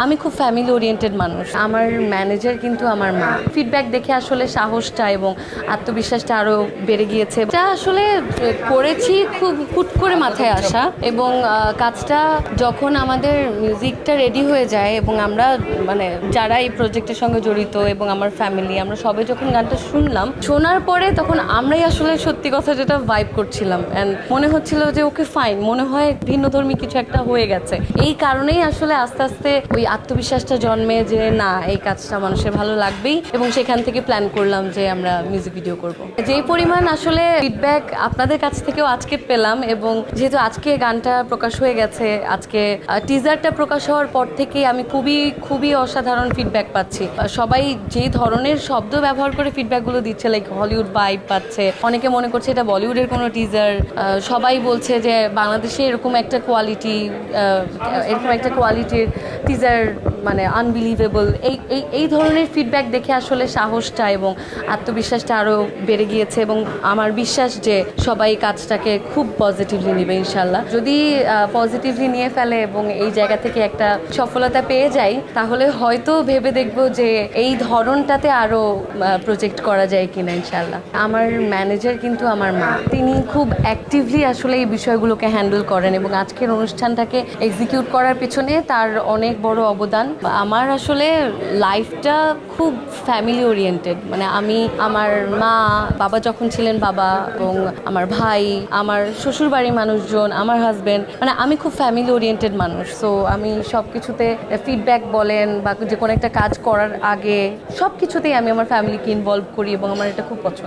আমি খুব family oriented মানুষ। আমার ম্যানেজার কিন্তু আমার মা। ফিডব্যাক দেখে আসলে সাহসটা এবং আত্মবিশ্বাসটা আরও বেড়ে গিয়েছে। এটা আসলে করেছি খুব হুট করে মাথায় আসা, এবং কাজটা যখন আমাদের মিউজিকটা রেডি হয়ে যায় এবং আমরা যারা এই প্রজেক্টের সঙ্গে জড়িত এবং আমার ফ্যামিলি, আমরা সবাই যখন গানটা শোনার পরে তখন আমরাই আসলে সত্যি কথা যেটা ভাইব করছিলাম, অ্যান্ড মনে হচ্ছিল যে ওকে ফাইন, মনে হয় ভিন্নধর্মী কিছু একটা হয়ে গেছে। এই কারণেই আসলে আস্তে আস্তে ওই আত্মবিশ্বাসটা জন্মে যে না, এই কাজটা মানুষের ভালো লাগবেই, এবং সেখান থেকে প্ল্যান করলাম যে আমরা মিউজিক ভিডিও করব। যেই পরিমাণ আসলে ফিডব্যাক আপনাদের কাছ থেকেও আজকে পেলাম, এবং যেহেতু আজকে গানটা প্রকাশ হয়ে গেছে, আজকে টিজারটা প্রকাশ হওয়ার পর থেকেই আমি খুবই খুবই অসাধারণ ফিডব্যাক পাচ্ছি। সবাই যে ধরনের শব্দ ব্যবহার করে ফিডব্যাকগুলো দিচ্ছে, লাইক হলিউড ভাইব পাচ্ছে, অনেকে মনে করছে এটা বলিউডের কোনো টিজার, সবাই বলছে যে বাংলাদেশে এরকম একটা কোয়ালিটির টিজার আনবিলিভেবল। এই ধরনের ফিডব্যাক দেখে আসলে সাহসটা এবং আত্মবিশ্বাসটা আরও বেড়ে গিয়েছে, এবং আমার বিশ্বাস যে সবাই কাজটাকে খুব পজিটিভলি নেবে ইনশাল্লাহ। যদি পজিটিভলি নিয়ে ফেলে এবং এই জায়গা থেকে একটা সফলতা পেয়ে যাই, তাহলে হয়তো ভেবে দেখব যে এই ধরনটাতে আরও প্রজেক্ট করা যায় কিনা ইনশাল্লাহ। আমার ম্যানেজার কিন্তু আমার মা। তিনি খুব অ্যাক্টিভলি আসলে এই বিষয়গুলোকে হ্যান্ডেল করেন, এবং আজকের অনুষ্ঠানটাকে এক্সিকিউট করার পেছনে তার অনেক বড় অবদান। আমার আসলে লাইফটা খুব ফ্যামিলি ওরিয়েন্টেড। আমি, আমার মা, বাবা যখন ছিলেন বাবা, এবং আমার ভাই, আমার শ্বশুর বাড়ির মানুষজন, আমার হাজব্যান্ড, আমি খুব ফ্যামিলি ওরিয়েন্টেড মানুষ। সো আমি সব কিছুতে ফিডব্যাক বলেন বা যে কোনো একটা কাজ করার আগে সব কিছুতেই আমি আমার ফ্যামিলিকে ইনভলভ করি, এবং আমার এটা খুব পছন্দ।